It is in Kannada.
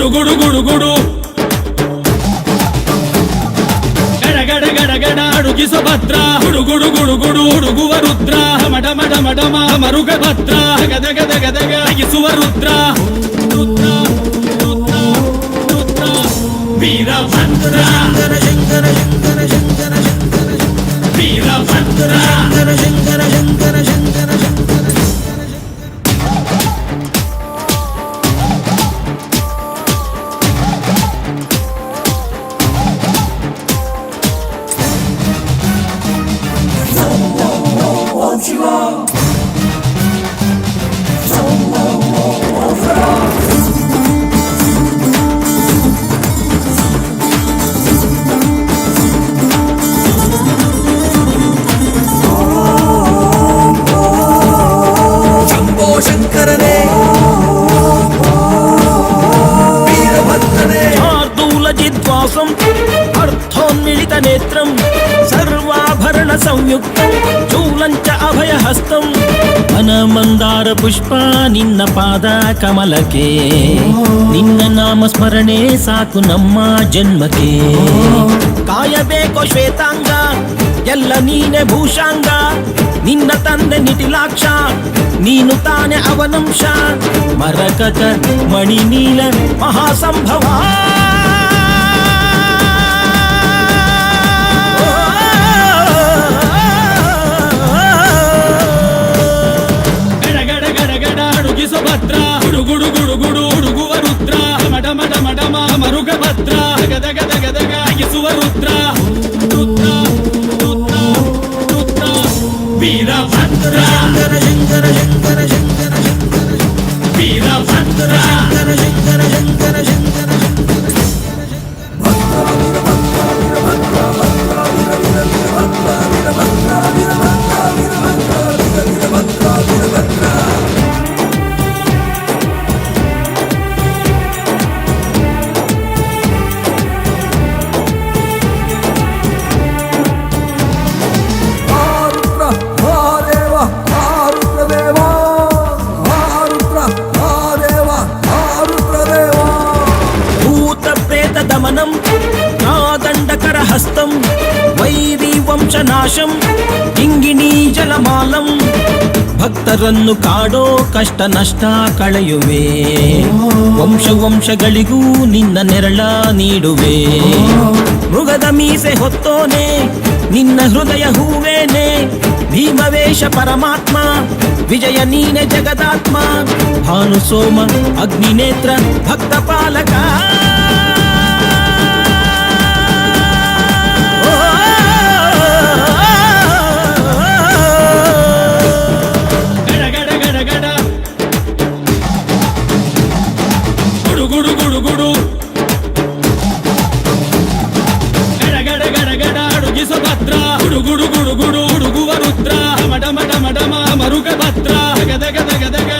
ಗುಡು ಗುಡು ಗುಡು ಗುಡು ಗಡ ಗಡ ಗಡ ಗಡ ಅಡುಗಿಸೋ ಭದ್ರ ಗುಡು ಗುಡು ಗುಡು ಗುಡು ಹುಡುಗುವ ರುದ್ರ ಮಡ ಮಡ ಮಡಮ ಮರುಗ ಭದ್ರ ಗದ ಗದ ಗದಗ ಅಗಿಸುವ ರುದ್ರ ರುದ್ರ ರುದ್ರ ರುದ್ರ ವೀರಭದ್ರ ಶಂಕರ ಶಂಕರ ಶಂಕರ ಶಂಕರ ಶಂಕರ ವೀರಭದ್ರ ಶಂಕರ ಶಂಕರ ಶಂಕರ ಶಂಕರ ಶಂಕರ ಅರ್ಥೋನ್ಮಿಳಿತ ನೇತ್ರಂ ಸರ್ವಾಭರಣ ಸಂಯುಕ್ತಂ ಚೂಲಂಚ ಅಭಯ ಹಸ್ತಂ ವನಮಂದಾರ ಪುಷ್ಪ ನಿನ್ನ ಪಾದ ಕಮಲಕ್ಕೆ ನಿನ್ನ ನಾಮ ಸ್ಮರಣೆ ಸಾಕು ನಮ್ಮ ಜನ್ಮಕ್ಕೆ ಕಾಯಬೇಕೋ ಶ್ವೇತಾಂಗ ಎಲ್ಲ ನೀನೆ ಭೂಷಾಂಗ ನಿನ್ನ ತಂದೆ ನಿಟಿಲಾಕ್ಷ ನೀನು ತಾನೆ ಅವನಂಶ ಮರಕತ ಮಣಿ ನೀಲ ಮಹಾಸಂಭವ ಭದ್ರ ಗುಡು ಗುಡು ಗುಡು ಗುಡು ಹುಡುಗುವ ರುದ್ರ ಮಡ ಮಡ ಮಡಮ ಮರುಗ ಭದ್ರ ಗದ ಗದ ಗದಗ ಅಗಿಸುವ ರುದ್ರ ರುದ್ರ ರುದ್ರ ರುದ್ರ ವೀರಭದ್ರ ಶಂಕರ ಶಂಕರ ಶಂಕರ ಶಂಕರ ಶಂಕರ ವೀರಭದ್ರ ಶಂಕರ ಶಂಕರ ಶಂಕರ ಶಂಕರ ದಂಡಕರ ಹಸ್ತಂ ವೈರಿ ವಂಶನಾಶಂ ಕಿಂಗಿಣಿ ಜಲಮಾಲಂ ಭಕ್ತರನ್ನು ಕಾಡೋ ಕಷ್ಟ ನಷ್ಟ ಕಳೆಯುವೆ ವಂಶ ವಂಶಗಳಿಗೂ ನಿನ್ನ ನೆರಳ ನೀಡುವೆ ಮೃಗದ ಮೀಸೆ ಹೊತ್ತೋನೆ ನಿನ್ನ ಹೃದಯ ಹೂವೇನೆ ಭೀಮವೇಶ ಪರಮಾತ್ಮ ವಿಜಯ ನೀನೆ ಜಗದಾತ್ಮ ಭಾನು ಸೋಮ ಅಗ್ನಿನೇತ್ರ ಭಕ್ತ ಪಾಲಕ ಗುಡು ಗುಡು ಗುಡು ಗಡ ಗಡ ಗಡ ಗಡ ಅಡುಗಿಸೋ ಭದ್ರ ಗುಡು ಗುಡು ಗುಡು ಗುಡು ಹುಡುಗುವ ರುದ್ರ ಮಡ ಮಡ ಮಡಮ ಮರುಗ ಭದ್ರ ಗದ ಗದ ಗದಗ